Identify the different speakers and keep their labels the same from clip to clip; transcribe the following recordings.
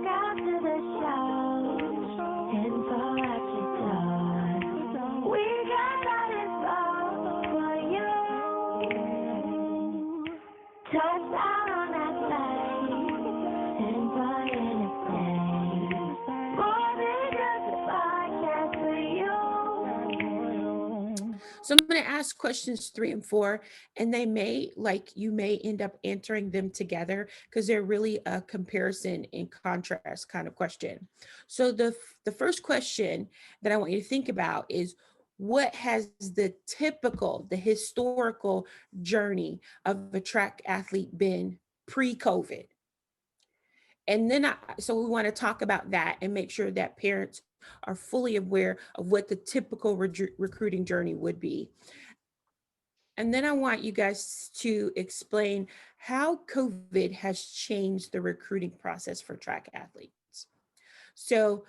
Speaker 1: out to the show and fall at your door. We got that info for you. Touchdown on that plane and buy anything. More than just a podcast for you.
Speaker 2: So I'm going to ask questions 3 and 4, and you may end up answering them together because they're really a comparison and contrast kind of question. So the first question that I want you to think about is, what has the historical journey of a track athlete been pre-COVID? And then so we want to talk about that and make sure that parents are fully aware of what the typical recruiting journey would be. And then I want you guys to explain how COVID has changed the recruiting process for track athletes. So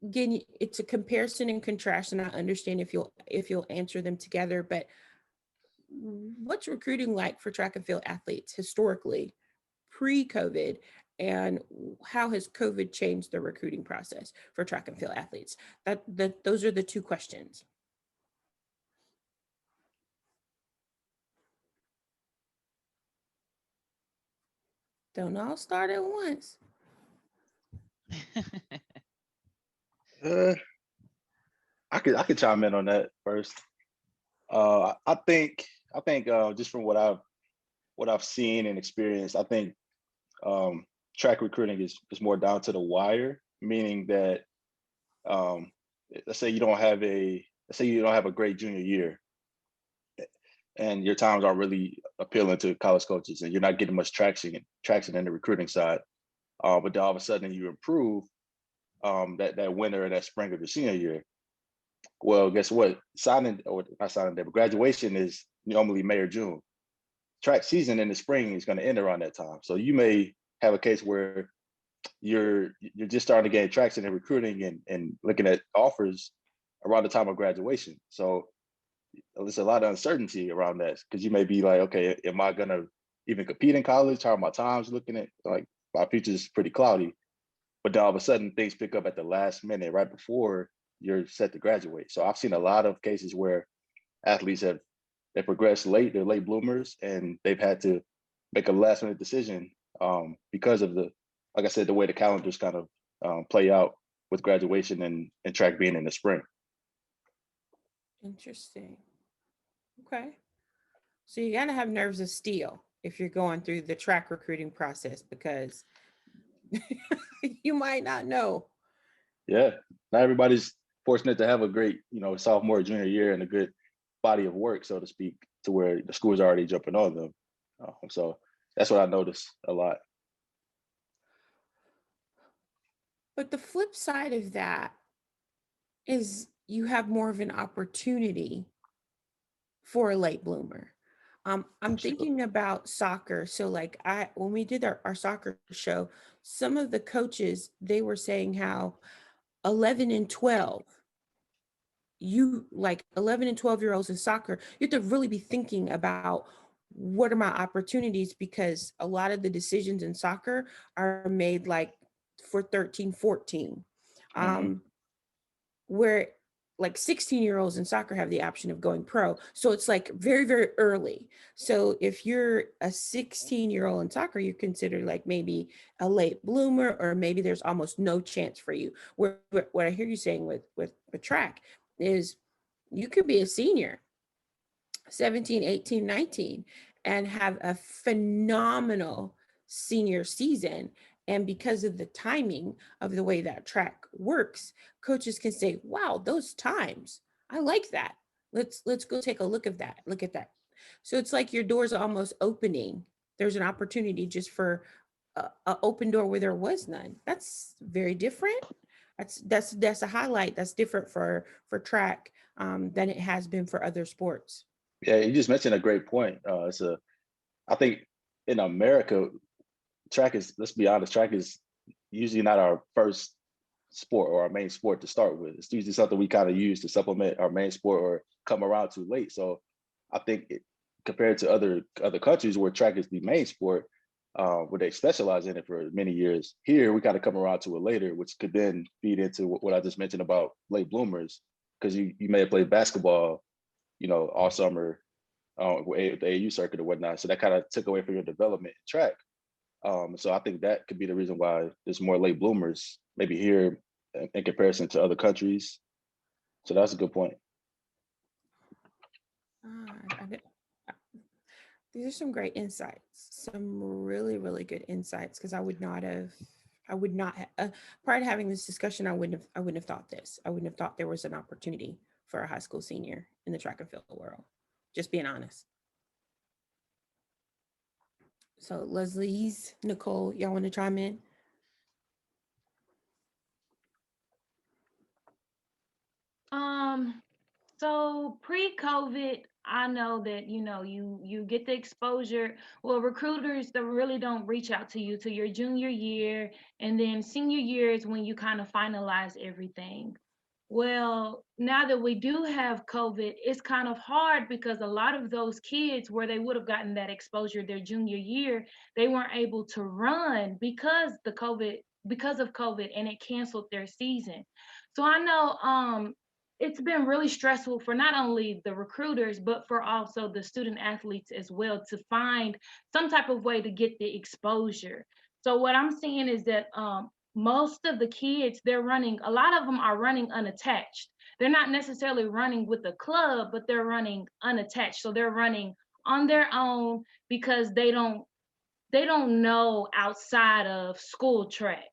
Speaker 2: again, it's a comparison and contrast, and I understand if you'll answer them together, but what's recruiting like for track and field athletes historically pre-COVID, and how has COVID changed the recruiting process for track and field athletes? Those are the two questions. Don't all start at once.
Speaker 3: Uh, I could chime in on that first. I think just from what I've seen and experienced, I think track recruiting is more down to the wire, meaning that um, let's say you don't have a great junior year, and your times aren't really appealing to college coaches, and you're not getting much traction in the recruiting side. But then all of a sudden you improve that winter or that spring of the senior year. Well, guess what? Signing, or not signing day, but graduation is normally May or June. Track season in the spring is going to end around that time. So you may have a case where you're just starting to gain traction in recruiting and looking at offers around the time of graduation. So there's a lot of uncertainty around that, because you may be like, okay, am I going to even compete in college? How are my times looking at? Like, my future is pretty cloudy. But then all of a sudden things pick up at the last minute, right before you're set to graduate. So I've seen a lot of cases where athletes they progressed late, they're late bloomers, and they've had to make a last minute decision because of like I said, the way the calendars kind of play out with graduation and track being in the spring.
Speaker 2: Interesting. Okay. So you got to have nerves of steel if you're going through the track recruiting process, because you might not know.
Speaker 3: Yeah, not everybody's fortunate to have a great, sophomore, junior year and a good body of work, so to speak, to where the school's already jumping on them. So that's what I noticed a lot.
Speaker 2: But the flip side of that is you have more of an opportunity for a late bloomer. I'm
Speaker 3: Absolutely.
Speaker 2: thinking about soccer. So like when we did our soccer show, some of the coaches, they were saying how 11 and 12, you like 11 and 12-year-olds in soccer, you have to really be thinking about, what are my opportunities? Because a lot of the decisions in soccer are made like for 13, 14.
Speaker 3: Hmm.
Speaker 2: Where like 16-year-olds in soccer have the option of going pro. So it's like very, very early. So if you're a 16-year-old in soccer, you're considered like maybe a late bloomer, or maybe there's almost no chance for you. What I hear you saying with track is, you could be a senior, 17, 18, 19, and have a phenomenal senior season. And because of the timing of the way that track works, coaches can say, wow, those times, I like that. Let's go take a look at that. Look at that. So it's like your doors are almost opening. There's an opportunity just for a open door where there was none. That's very different. That's a highlight that's different for track than it has been for other sports.
Speaker 3: Yeah, you just mentioned a great point. I think in America, track is, let's be honest, track is usually not our first sport or our main sport to start with. It's usually something we kind of use to supplement our main sport or come around to late. So I think compared to other countries where track is the main sport, where they specialize in it for many years. Here, we kind of come around to it later, which could then feed into what I just mentioned about late bloomers, because you may have played basketball, all summer with the AU circuit or whatnot. So that kind of took away from your development in track. So I think that could be the reason why there's more late bloomers, maybe here in comparison to other countries. So that's a good point.
Speaker 2: These are some great insights, some really, really good insights, because I would not have, prior to having this discussion, I wouldn't have thought this. I wouldn't have thought there was an opportunity for a high school senior in the track and field world, just being honest. So Leslie's, Nicole, y'all want to chime in?
Speaker 4: So pre-COVID, I know that, you get the exposure. Well, recruiters that really don't reach out to you till your junior year, and then senior year is when you kind of finalize everything. Well, now that we do have COVID, it's kind of hard because a lot of those kids where they would have gotten that exposure their junior year, they weren't able to run because of COVID, and it canceled their season. So I know it's been really stressful for not only the recruiters, but for also the student athletes as well, to find some type of way to get the exposure. So what I'm seeing is that most of the kids, a lot of them are running unattached. They're not necessarily running with a club, but they're running unattached. So they're running on their own because they don't know outside of school track.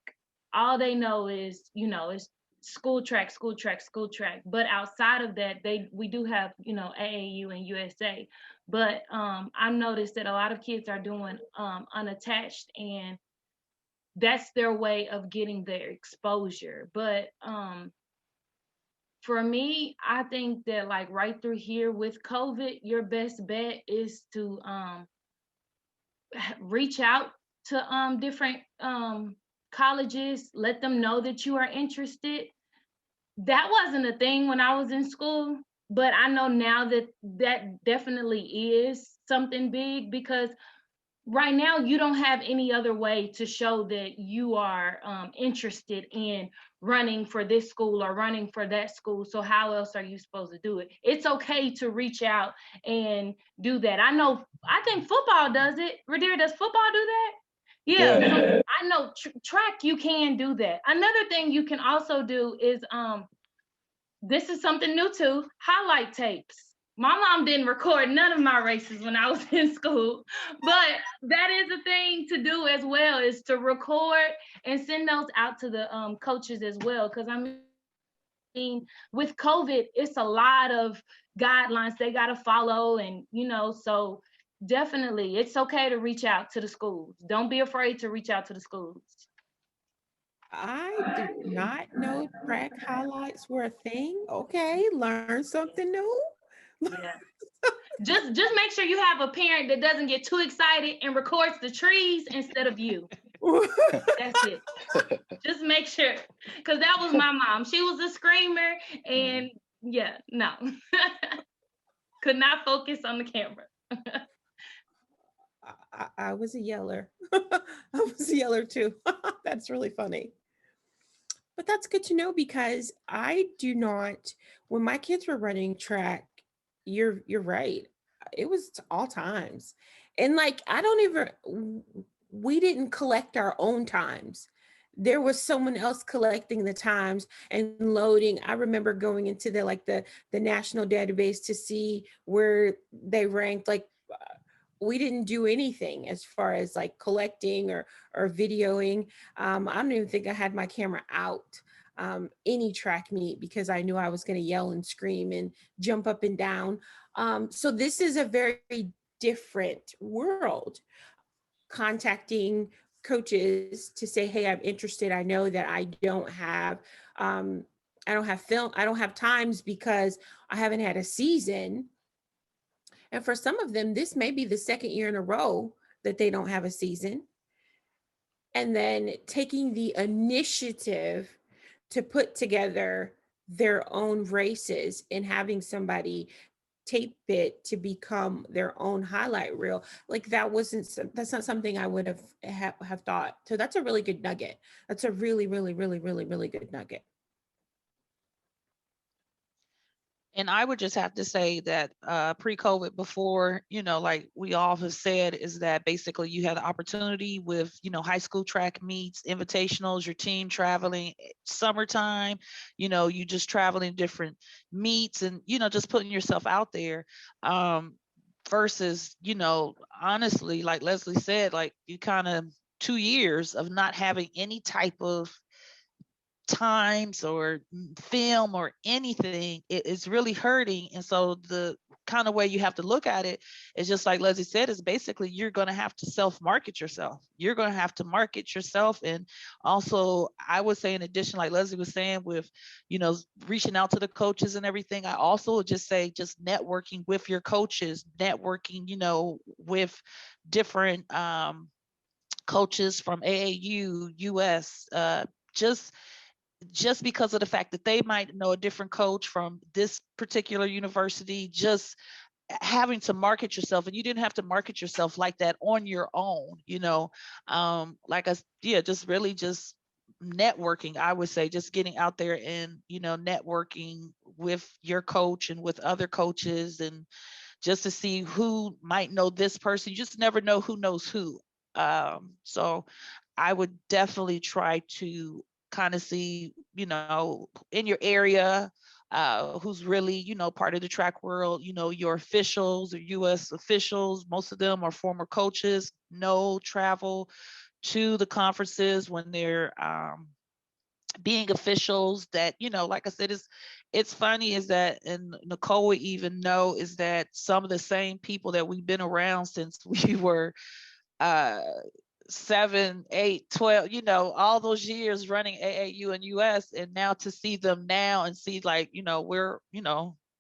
Speaker 4: All they know is, is school track, school track, school track. But outside of that, we do have, AAU and USA. But I've noticed that a lot of kids are doing unattached, and that's their way of getting their exposure. But for me, I think that like right through here with COVID, your best bet is to reach out to different colleges, let them know that you are interested. That wasn't a thing when I was in school, but I know now that that definitely is something big, because right now you don't have any other way to show that you are interested in running for this school or running for that school. So how else are you supposed to do it? It's okay to reach out and do that. I think football does it. Radir, does football do that? Yeah. So I know track, you can do that. Another thing you can also do is this is something new too, highlight tapes. My mom didn't record none of my races when I was in school, but that is a thing to do as well, is to record and send those out to the coaches as well. Because I mean, with COVID, it's a lot of guidelines they got to follow, and so definitely it's okay to reach out to the schools. Don't be afraid to reach out to the schools.
Speaker 2: I did not know track highlights were a thing. Okay, learn something new.
Speaker 4: Yeah. Just make sure you have a parent that doesn't get too excited and records the trees instead of you. That's it. Just make sure, because that was my mom. She was a screamer, and yeah, no. Could not focus on the camera.
Speaker 2: I was a yeller. I was a yeller too. That's really funny. But that's good to know, because I do not, when my kids were running track, you're right. It was all times. And like, we didn't collect our own times. There was someone else collecting the times and loading. I remember going into the national database to see where they ranked. Like, we didn't do anything as far as like collecting or videoing. I don't even think I had my camera out any track meet, because I knew I was going to yell and scream and jump up and down. So this is a very different world. Contacting coaches to say, hey, I'm interested. I know that I don't have film. I don't have times because I haven't had a season. And for some of them, this may be the second year in a row that they don't have a season. And then taking the initiative to put together their own races and having somebody tape it to become their own highlight reel. Like that's not something I would have thought. So that's a really good nugget. That's a really, really, really, really, really good nugget.
Speaker 5: And I would just have to say that pre-COVID, before, like we all have said, is that basically you had the opportunity with, high school track meets, invitationals, your team traveling, summertime, you just traveling different meets and, just putting yourself out there. Versus, honestly, like Leslye said, like you kind of 2 years of not having any type of times or film or anything, it's really hurting. And so the kind of way you have to look at it is just like Leslye said, is basically you're going to have to self-market yourself. You're going to have to market yourself. And also, I would say, in addition, like Leslye was saying, with, reaching out to the coaches and everything, I also would just say, just networking with your coaches, networking, with different coaches from AAU, US, just because of the fact that they might know a different coach from this particular university, just having to market yourself. And you didn't have to market yourself like that on your own, just really just networking. I would say just getting out there and, networking with your coach and with other coaches, and just to see who might know this person. You just never know who knows who. So I would definitely try to kind of see, in your area, who's really, part of the track world, your officials or US officials. Most of them are former coaches, travel to the conferences when they're being officials. That, like I said, it's funny is that, and Nicole would even know, is that some of the same people that we've been around since we were 7, 8, 12, all those years running AAU and US, and now to see them now and see, like, we're,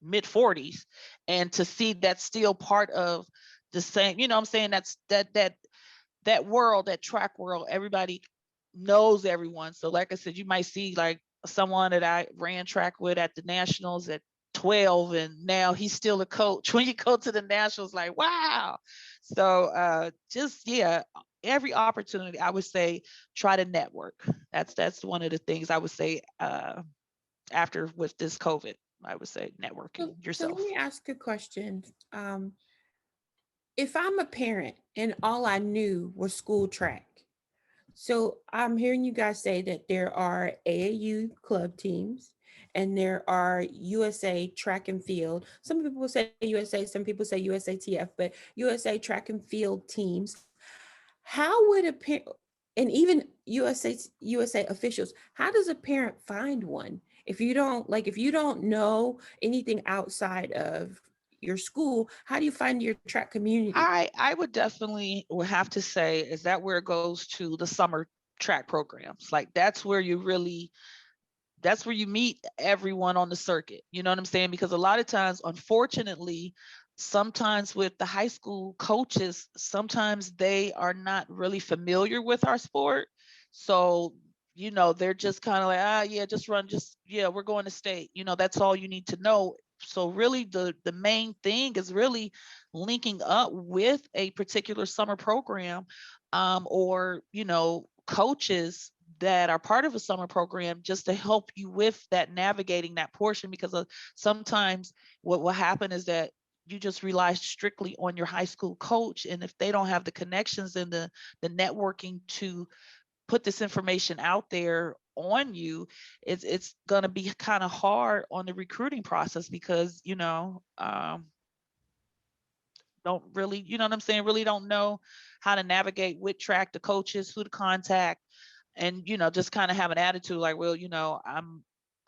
Speaker 5: mid 40s, and to see that's still part of the same, I'm saying, that's that world, that track world, everybody knows everyone. So like I said, you might see like someone that I ran track with at the nationals at 12, and now he's still a coach when you go to the nationals, like, wow. So every opportunity, I would say, try to network. That's one of the things I would say, after with this COVID, I would say networking yourself.
Speaker 2: So let me ask a question. If I'm a parent and all I knew was school track, so I'm hearing you guys say that there are AAU club teams and there are USA track and field. Some people say USA, some people say USATF, but USA track and field teams. How would a parent, and even USA officials, how does a parent find one? If you don't know anything outside of your school, how do you find your track community?
Speaker 5: I would definitely have to say, is that where it goes to the summer track programs. Like that's where you meet everyone on the circuit. You know what I'm saying? Because a lot of times, unfortunately, sometimes with the high school coaches, sometimes they are not really familiar with our sport. So, they're just kind of like, just run, we're going to state, that's all you need to know. So really the main thing is really linking up with a particular summer program, or, coaches that are part of a summer program, just to help you with that, navigating that portion. Because sometimes what will happen is that you just rely strictly on your high school coach, and if they don't have the connections and the networking to put this information out there on you, it's going to be kind of hard on the recruiting process, because don't really, what I'm saying, really don't know how to navigate with track, the coaches, who to contact, and just kind of have an attitude like, well, I'm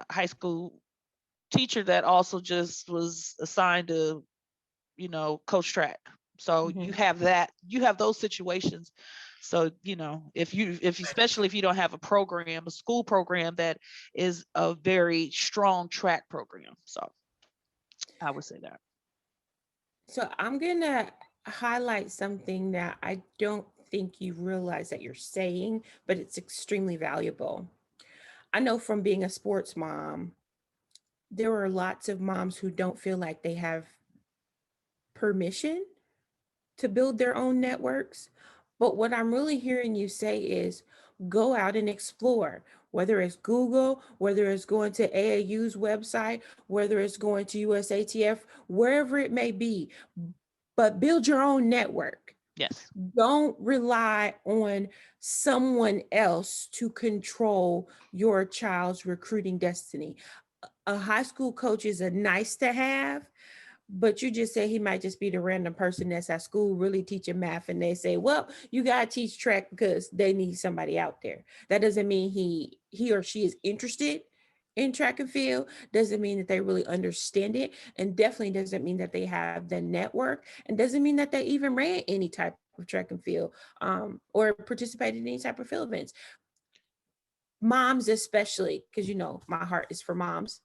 Speaker 5: a high school teacher that also just was assigned to coach track. So
Speaker 2: Mhm.
Speaker 5: you have those situations. So if especially if you don't have a school program that is a very strong track program. So I would say that.
Speaker 2: So I'm gonna highlight something that I don't think you realize that you're saying, but it's extremely valuable. I know from being a sports mom, there are lots of moms who don't feel like they have permission to build their own networks. But what I'm really hearing you say is go out and explore, whether it's Google, whether it's going to AAU's website, whether it's going to USATF, wherever it may be, but build your own network.
Speaker 5: Yes.
Speaker 2: Don't rely on someone else to control your child's recruiting destiny. A high school coach is a nice to have, but you just say he might just be the random person that's at school really teaching math, and they say, well, you got to teach track because they need somebody out there. That doesn't mean he or she is interested in track and field, doesn't mean that they really understand it, and definitely doesn't mean that they have the network, and doesn't mean that they even ran any type of track and field or participated in any type of field events. Moms especially, because you know my heart is for moms.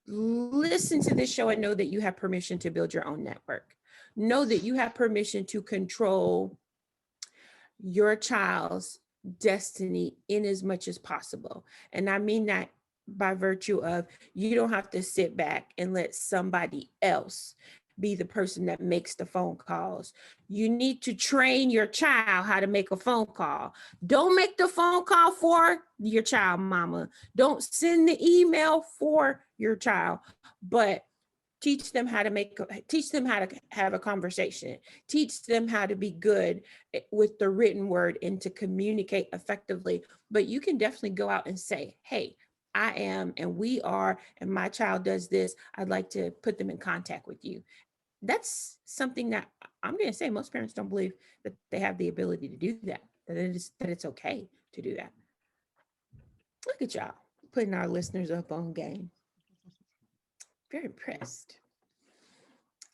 Speaker 2: Listen to this show and know that you have permission to build your own network. Know that you have permission to control your child's destiny in as much as possible. And I mean that by virtue of you don't have to sit back and let somebody else be the person that makes the phone calls. You need to train your child how to make a phone call. Don't make the phone call for your child, mama. Don't send the email for your child, but teach them how to have a conversation. Teach them how to be good with the written word and to communicate effectively. But you can definitely go out and say, hey, I am, and we are, and my child does this. I'd like to put them in contact with you. That's something that I'm going to say most parents don't believe that they have the ability to do that, that it's okay to do that. Look at y'all putting our listeners up on game. Very impressed.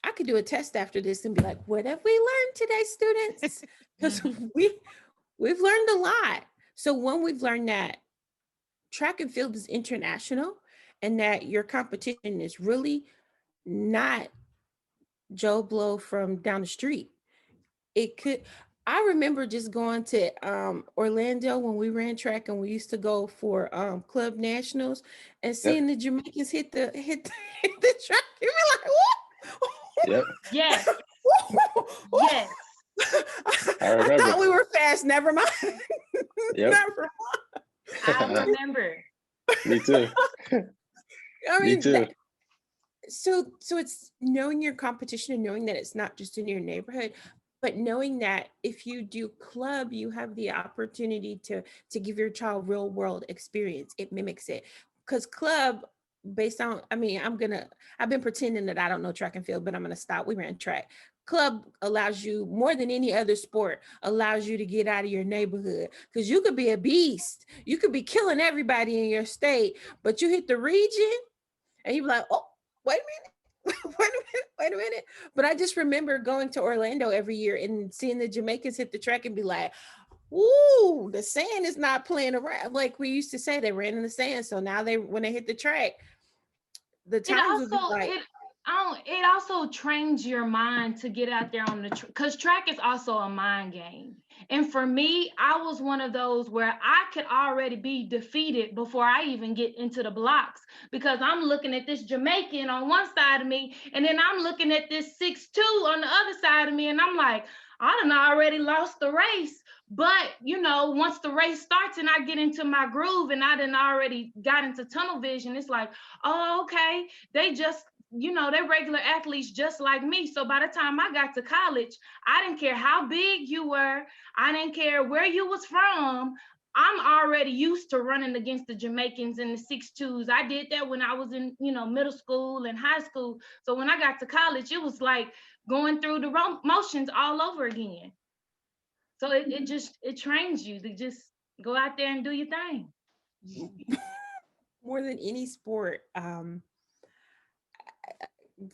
Speaker 2: I could do a test after this and be like, what have we learned today, students? Because we've learned a lot. So when we've learned that track and field is international and that your competition is really not Joe Blow from down the street. I remember just going to Orlando when we ran track, and we used to go for club nationals and seeing the Jamaicans hit the track. You were like, what?
Speaker 3: Yep.
Speaker 4: Yes. Yes.
Speaker 2: I thought we were fast. Never mind.
Speaker 3: Yep.
Speaker 2: Never mind.
Speaker 4: I remember.
Speaker 3: Me too.
Speaker 2: I mean,
Speaker 3: Me too.
Speaker 2: So it's knowing your competition and knowing that it's not just in your neighborhood, but knowing that if you do club, you have the opportunity to give your child real world experience. It mimics it. Because club, based on, I've been pretending that I don't know track and field, but I'm going to stop. We ran track. Club allows you, more than any other sport, allows you to get out of your neighborhood, because you could be a beast. You could be killing everybody in your state, but you hit the region and you be like, oh, wait a minute. But I just remember going to Orlando every year and seeing the Jamaicans hit the track and be like, ooh, the sand is not playing around. Like we used to say, they ran in the sand. So now when they hit the track, the times would be like,
Speaker 4: it also trains your mind to get out there on because track is also a mind game. And for me, I was one of those where I could already be defeated before I even get into the blocks, because I'm looking at this Jamaican on one side of me, and then I'm looking at this 6'2" on the other side of me, and I'm like, I done already lost the race. But, once the race starts and I get into my groove and I done already got into tunnel vision, it's like, oh, okay, they just, they're regular athletes just like me. So by the time I got to college, I didn't care how big you were. I didn't care where you was from. I'm already used to running against the Jamaicans and the 6'2s. I did that when I was in, middle school and high school. So when I got to college, it was like going through the motions all over again. So it trains you to just go out there and do your thing.
Speaker 2: More than any sport,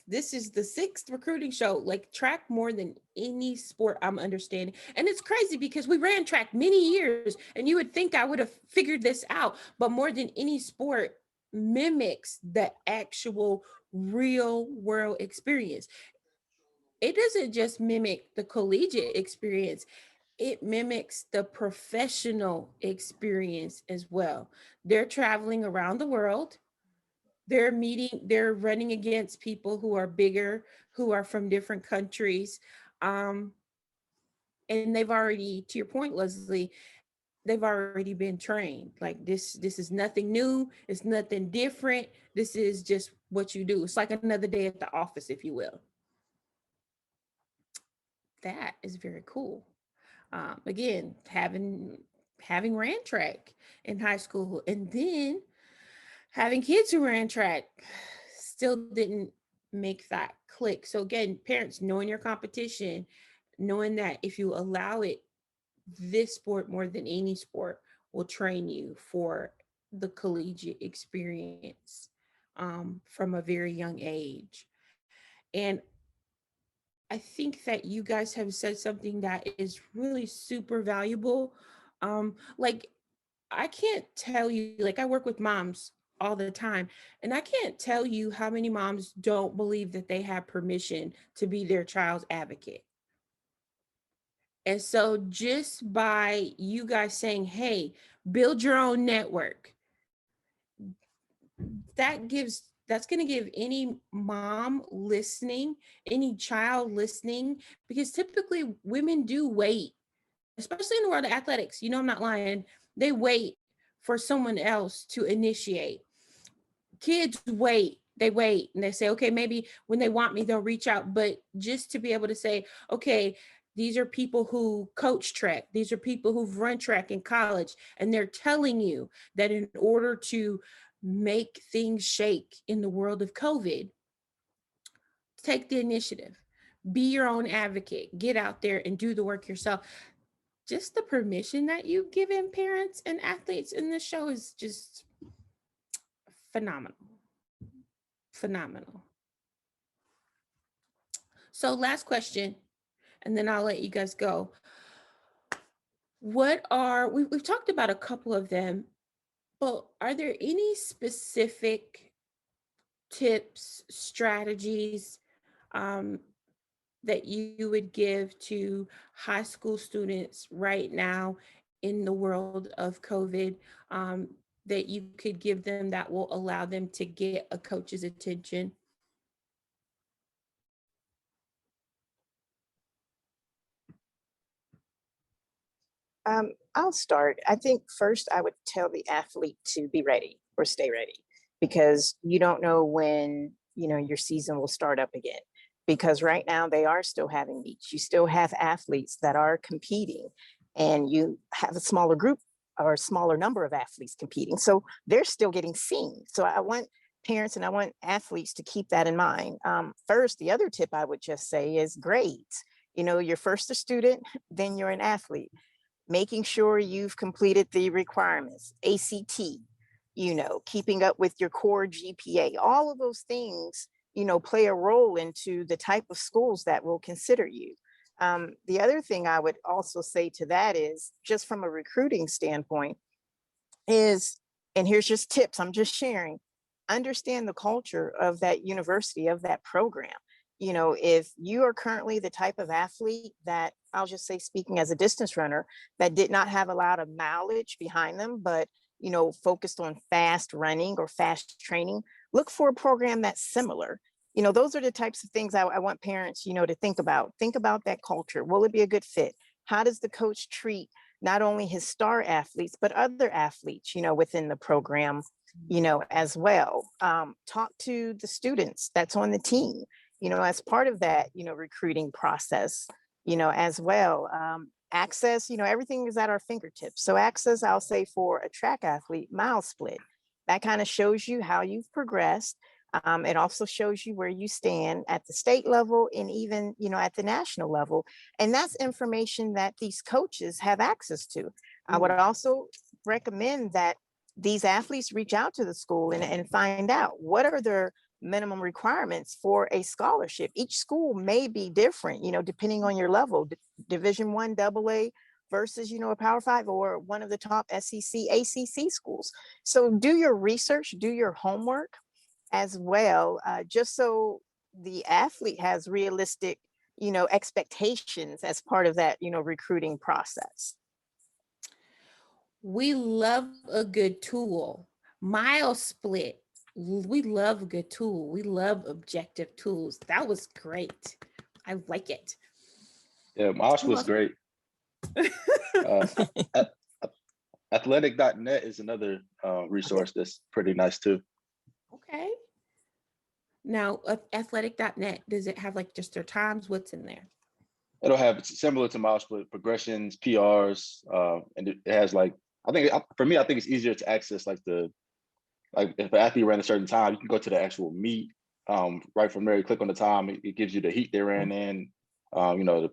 Speaker 2: this is the 6th recruiting show, like track more than any sport I'm understanding. And it's crazy because we ran track many years and you would think I would have figured this out, but more than any sport mimics the actual real world experience. It doesn't just mimic the collegiate experience, it mimics the professional experience as well. They're traveling around the world. they're running against people who are bigger, who are from different countries. And they've already, to your point, Leslye, they've already been trained. Like this is nothing new. It's nothing different. This is just what you do. It's like another day at the office, if you will. That is very cool. Again, having ran track in high school, and then having kids who ran track still didn't make that click. So again, parents, knowing your competition, knowing that if you allow it, this sport more than any sport will train you for the collegiate experience from a very young age. And I think that you guys have said something that is really super valuable. Like, I can't tell you, like, I work with moms all the time, and I can't tell you how many moms don't believe that they have permission to be their child's advocate. And so just by you guys saying, hey, build your own network, that's going to give any mom listening, any child listening, because typically women do wait, especially in the world of athletics. You know, I'm not lying. They wait for someone else to initiate. Kids wait, they wait, and they say, okay, maybe when they want me, they'll reach out. But just to be able to say, okay, these are people who coach track, these are people who've run track in college, and they're telling you that in order to make things shake in the world of COVID, take the initiative, be your own advocate, get out there and do the work yourself. Just the permission that you've given parents and athletes in this show is just phenomenal. Phenomenal. So last question, and then I'll let you guys go. What are, we've talked about a couple of them, but are there any specific tips, strategies that you would give to high school students right now in the world of COVID that you could give them that will allow them to get a coach's attention?
Speaker 6: I'll start. I think first I would tell the athlete to be ready or stay ready, because you don't know when, your season will start up again. Because right now they are still having meets. You still have athletes that are competing, and you have a smaller group or a smaller number of athletes competing. So they're still getting seen. So I want parents and I want athletes to keep that in mind. First, the other tip I would just say is grades. You're first a student, then you're an athlete. Making sure you've completed the requirements, ACT, keeping up with your core GPA, all of those things, play a role into the type of schools that will consider you. The other thing I would also say to that is, just from a recruiting standpoint, is, and here's just tips I'm just sharing, understand the culture of that university, of that program. If you are currently the type of athlete that, I'll just say, speaking as a distance runner, that did not have a lot of mileage behind them, but, focused on fast running or fast training, look for a program that's similar. Those are the types of things I want parents, to think about. Think about that culture. Will it be a good fit? How does the coach treat not only his star athletes, but other athletes, within the program, as well? Talk to the students that's on the team, as part of that, recruiting process, as well. Access, everything is at our fingertips. So access, I'll say, for a track athlete, mile split, that kind of shows you how you've progressed. It also shows you where you stand at the state level and even, at the national level. And that's information that these coaches have access to. I would also recommend that these athletes reach out to the school and find out what are their minimum requirements for a scholarship. Each school may be different, depending on your level, Division I, AA versus, a Power 5 or one of the top SEC, ACC schools. So do your research, do your homework as well, just so the athlete has realistic, expectations as part of that, recruiting process.
Speaker 2: We love a good tool. Mile split. We love a good tool. We love objective tools. That was great. I like it.
Speaker 3: Yeah, Mosh
Speaker 2: Who
Speaker 3: was
Speaker 2: else?
Speaker 3: great. Uh, a- athletic.net is another resource that's pretty nice too.
Speaker 2: Okay. Now, athletic.net, does it have like just their times? What's in there?
Speaker 3: It'll have similar to Mosh, but progressions, PRs, and it has like, I think for me, I think it's easier to access like if an athlete ran a certain time, you can go to the actual meet. Right from there, you click on the time, it gives you the heat they ran in, you know,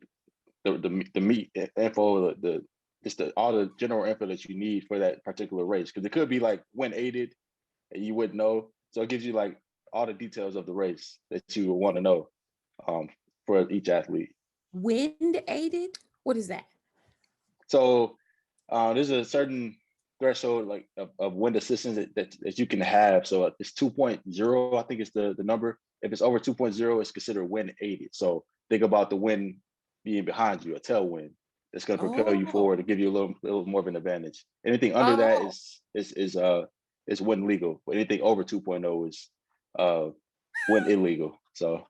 Speaker 3: the meet info, just all the general info that you need for that particular race. Because it could be like when aided and you wouldn't know. So it gives you like all the details of the race that you would want to know for each athlete.
Speaker 2: Wind aided? What is that?
Speaker 3: So there's a certain threshold like of wind assistance that you can have. So it's 2.0, I think is the number. If it's over 2.0, it's considered wind aided. So think about the wind being behind you, a tailwind that's going to propel you
Speaker 2: Oh,
Speaker 3: forward to give you a little more of an advantage. Anything under that
Speaker 2: oh.
Speaker 3: is wind legal, but anything over 2.0 is wind illegal. So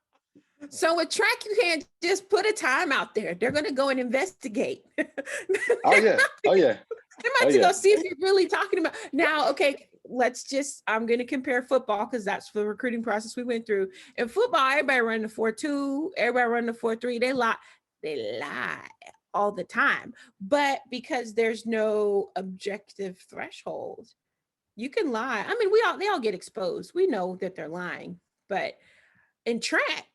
Speaker 2: So a track, you can't just put a time out there. They're going to go and investigate.
Speaker 3: oh yeah,
Speaker 2: They might
Speaker 3: oh
Speaker 2: to go
Speaker 3: yeah.
Speaker 2: see if you're really talking about. Now, okay, I'm going to compare football because that's the recruiting process we went through. In football, everybody running the 4-2, everybody running the 4-3. They lie all the time. But because there's no objective threshold, you can lie. I mean, they all get exposed. We know that they're lying. But in track,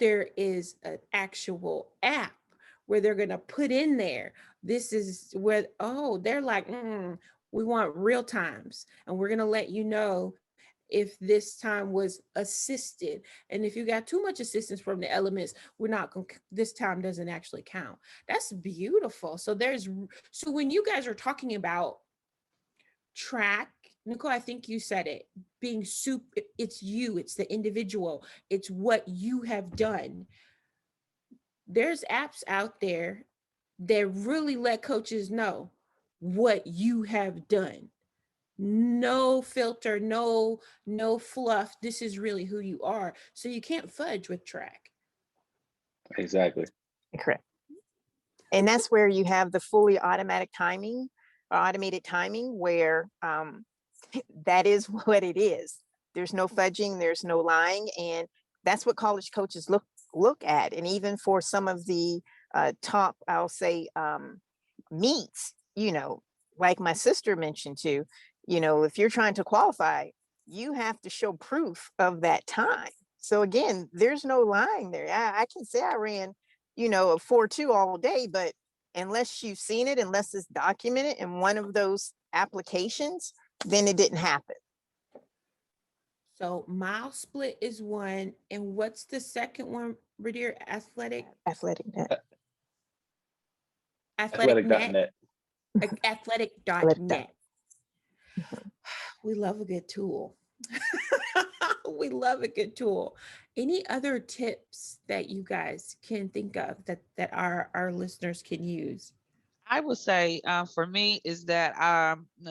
Speaker 2: there is an actual app where they're going to put in there, this is where, oh, they're like, we want real times. And we're going to let you know if this time was assisted. And if you got too much assistance from the elements, we're not going to, this time doesn't actually count. That's beautiful. So when you guys are talking about track, Nicole, I think you said it, being it's you, it's the individual, it's what you have done. There's apps out there that really let coaches know what you have done. No filter, no fluff. This is really who you are. So you can't fudge with track.
Speaker 3: Exactly.
Speaker 6: Correct. And that's where you have the fully automatic timing or automated timing where that is what it is. There's no fudging, there's no lying. And that's what college coaches look at. And even for some of the top, I'll say, meets, like my sister mentioned too, if you're trying to qualify, you have to show proof of that time. So again, there's no lying there. I can say I ran, a 4-2 all day, but unless you've seen it, unless it's documented in one of those applications, then it didn't happen.
Speaker 2: So mile split is one. And what's the second one, Radir? Athletic
Speaker 3: Athletic.net.
Speaker 2: athletic.net. We love a good tool. We love a good tool. Any other tips that you guys can think of that our listeners can use?
Speaker 5: I would say for me is that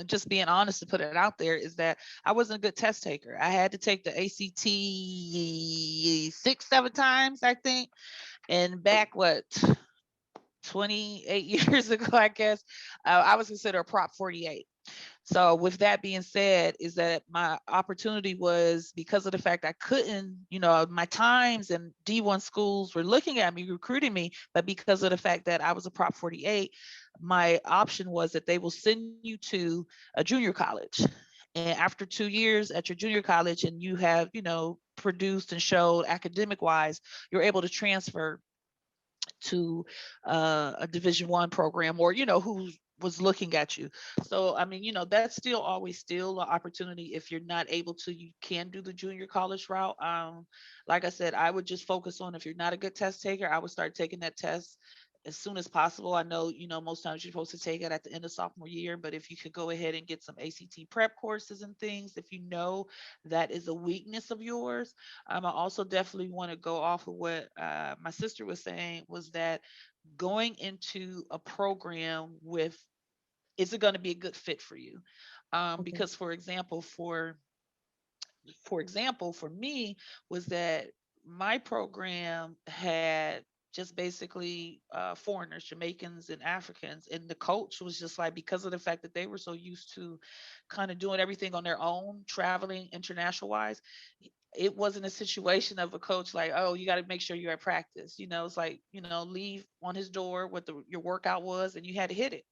Speaker 5: just being honest to put it out there is that I wasn't a good test taker. I had to take the ACT 6-7 times, I think. And back 28 years ago, I guess, I was considered a Prop 48. So with that being said, is that my opportunity was because of the fact I couldn't, my times and D1 schools were looking at me, recruiting me, but because of the fact that I was a Prop 48, my option was that they will send you to a junior college. And after 2 years at your junior college and you have, produced and showed academic wise, you're able to transfer to a Division I program or, who was looking at you. So, I mean, that's still always still an opportunity. If you're not able to, you can do the junior college route. Like I said, I would just focus on, if you're not a good test taker, I would start taking that test as soon as possible. I know, most times you're supposed to take it at the end of sophomore year, but if you could go ahead and get some ACT prep courses and things, if you know that is a weakness of yours. I also definitely want to go off of what my sister was saying, was that going into a program with, is it going to be a good fit for you? Because for example, for for example, for me, was that my program had just basically foreigners, Jamaicans and Africans. And the coach was just like, because of the fact that they were so used to kind of doing everything on their own, traveling international wise, it wasn't a situation of a coach like, oh, you got to make sure you're at practice. It's like, leave on his door what your workout was, and you had to hit it.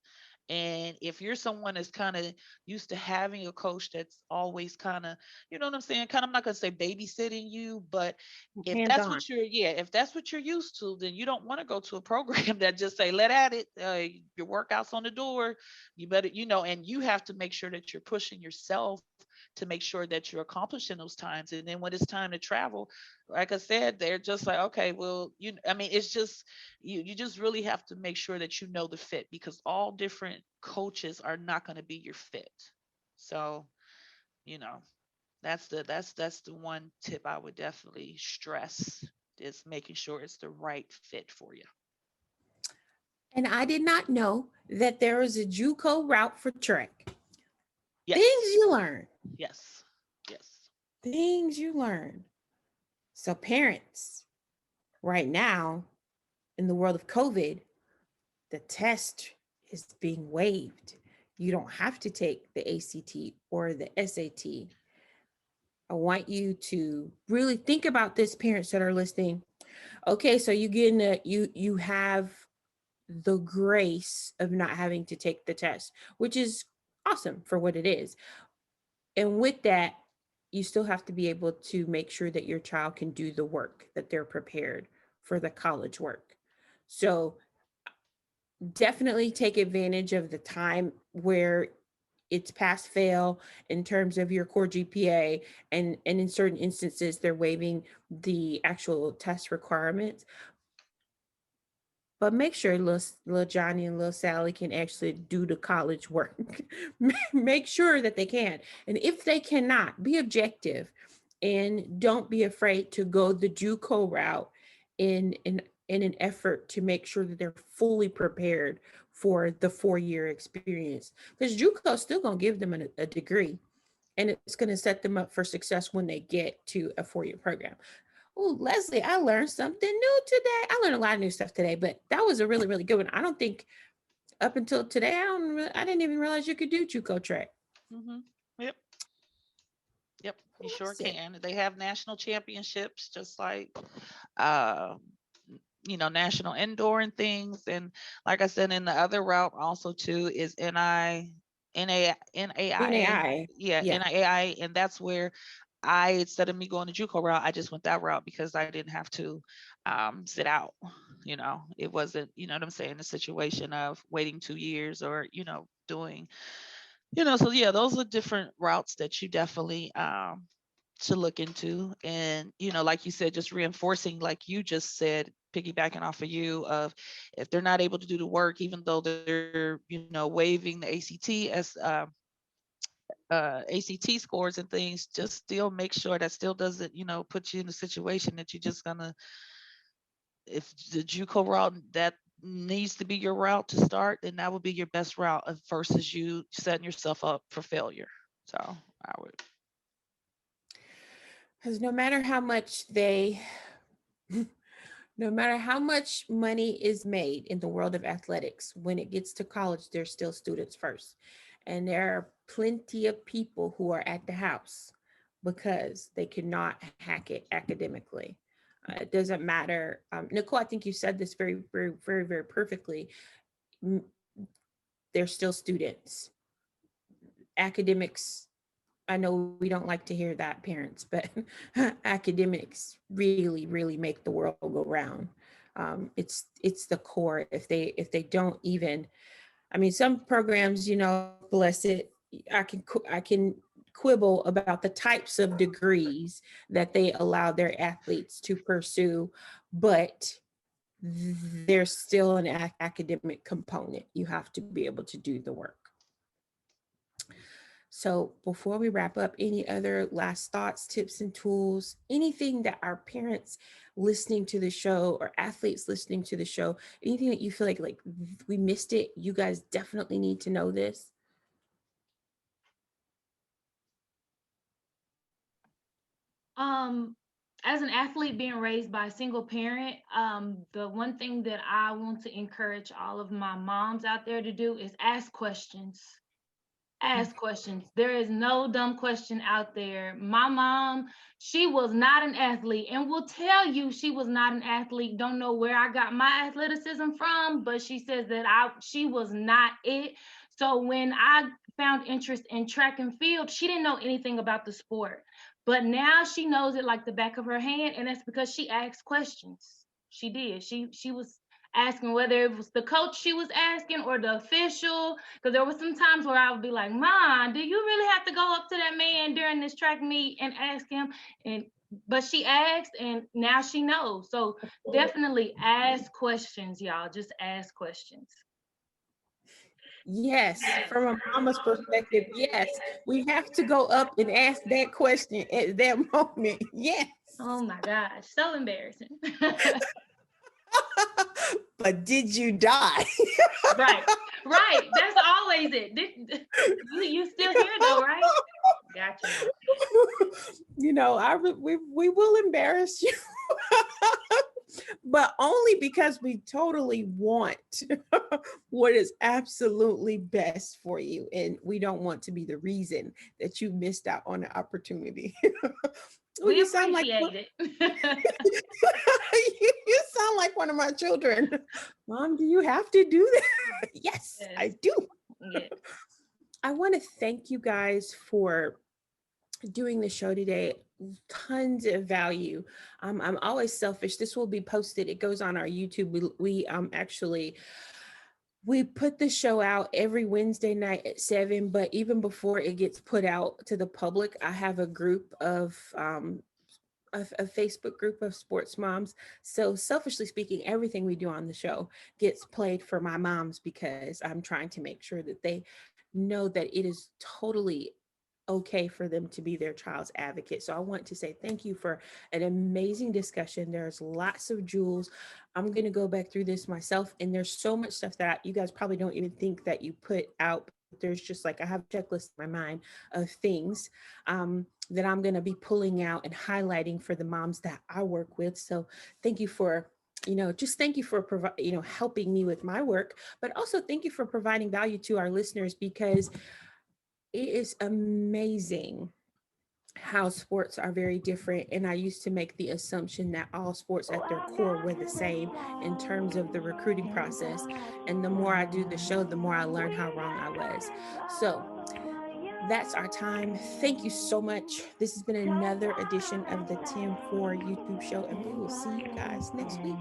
Speaker 5: And if you're someone that's kind of used to having a coach that's always kind of, you know what I'm saying? Kind of, I'm not going to say babysitting you, but if that's
Speaker 2: Hands-on.
Speaker 5: what if that's what you're used to, then you don't want to go to a program that just say, let at it. Your workouts on the door. You better, and you have to make sure that you're pushing yourself to make sure that you're accomplishing those times. And then when it's time to travel, like I said, they're just like, okay, well, it's just, you just really have to make sure that you know the fit, because all different coaches are not going to be your fit. So, that's the one tip I would definitely stress, is making sure it's the right fit for you.
Speaker 2: And I did not know that there was a JUCO route for track.
Speaker 5: Yes.
Speaker 2: Things you learn.
Speaker 5: Yes.
Speaker 2: Things you learn. So parents, right now, in the world of COVID, the test is being waived. You don't have to take the ACT or the SAT. I want you to really think about this, parents that are listening. Okay, so you have the grace of not having to take the test, which is awesome for what it is. And with that, you still have to be able to make sure that your child can do the work, that they're prepared for the college work. So definitely take advantage of the time where it's pass fail in terms of your core GPA, and in certain instances they're waiving the actual test requirements. But make sure little Johnny and little Sally can actually do the college work. Make sure that they can. And if they cannot, be objective and don't be afraid to go the JUCO route in an effort to make sure that they're fully prepared for the 4-year experience. Because JUCO is still going to give them a degree, and it's going to set them up for success when they get to a 4-year program. Oh, Leslye, I learned something new today. I learned a lot of new stuff today, but that was a really, really good one. I don't think up until today, I didn't even realize you could do JUCO track.
Speaker 5: Mm-hmm. Yep, you sure can. They have national championships, just like national indoor and things. And like I said, in the other route also too is NAIA. Yeah, NAIA. And that's where instead of me going the JUCO route, I just went that route because I didn't have to sit out. It wasn't, you know what I'm saying, a situation of waiting 2 years or, doing, so yeah, those are different routes that you definitely to look into. And, like you said, just reinforcing, like you just said, piggybacking off of you, of if they're not able to do the work, even though they're, waiving the ACT as ACT scores and things, just still make sure that still doesn't, put you in a situation that you're just gonna, if the JUCO route that needs to be your route to start, then that would be your best route versus you setting yourself up for failure. So I would.
Speaker 2: Because no matter how much money is made in the world of athletics, when it gets to college, they're still students first. And there are plenty of people who are at the house because they cannot hack it academically. It doesn't matter. Nicole, I think you said this very, very, very, very perfectly. They're still students. Academics, I know we don't like to hear that, parents, but academics really, really make the world go round. It's the core. If they don't even, some programs, bless it, I can quibble about the types of degrees that they allow their athletes to pursue, but there's still an academic component. You have to be able to do the work. So before we wrap up, any other last thoughts, tips, and tools, anything that our parents listening to the show or athletes listening to the show, anything that you feel like we missed it, you guys definitely need to know this?
Speaker 4: As an athlete being raised by a single parent, the one thing that I want to encourage all of my moms out there to do is ask questions. Ask questions. There is no dumb question out there. My mom, she was not an athlete and will tell you she was not an athlete. Don't know where I got my athleticism from, but she says that she was not it. So when I found interest in track and field, she didn't know anything about the sport. But now she knows it like the back of her hand, and that's because she asked questions. She did. She was asking whether it was the coach she was asking or the official, because there was some times where I would be like, Mom, do you really have to go up to that man during this track meet and ask him? But she asked, and now she knows. So definitely ask questions, y'all. Just ask questions.
Speaker 2: Yes, from a mama's perspective, yes, we have to go up and ask that question at that moment. Yes.
Speaker 4: Oh my gosh, so embarrassing.
Speaker 2: But did you die?
Speaker 4: Right. That's always it. You still here though, right? Gotcha.
Speaker 2: You know, we will embarrass you. But only because we totally want what is absolutely best for you. And we don't want to be the reason that you missed out on the opportunity.
Speaker 4: We
Speaker 2: you sound
Speaker 4: appreciate
Speaker 2: like
Speaker 4: it.
Speaker 2: you sound like one of my children. Mom, do you have to do that? Yes, I do.
Speaker 4: Yeah.
Speaker 2: I want to thank you guys for doing the show today. Tons of value. I'm always selfish. This will be posted. It goes on our YouTube. We put the show out every Wednesday night at 7, but even before it gets put out to the public, I have a group of a Facebook group of sports moms. So selfishly speaking, everything we do on the show gets played for my moms because I'm trying to make sure that they know that it is totally okay for them to be their child's advocate. So I want to say thank you for an amazing discussion. There's lots of jewels. I'm going to go back through this myself, and there's so much stuff that you guys probably don't even think that you put out. There's just like, I have a checklist in my mind of things that I'm going to be pulling out and highlighting for the moms that I work with. So thank you for just thank you for helping me with my work, but also thank you for providing value to our listeners, because it is amazing how sports are very different. And I used to make the assumption that all sports at their core were the same in terms of the recruiting process. And the more I do the show, the more I learn how wrong I was. So that's our time. Thank you so much. This has been another edition of the 10-4 YouTube show, and we will see you guys next week.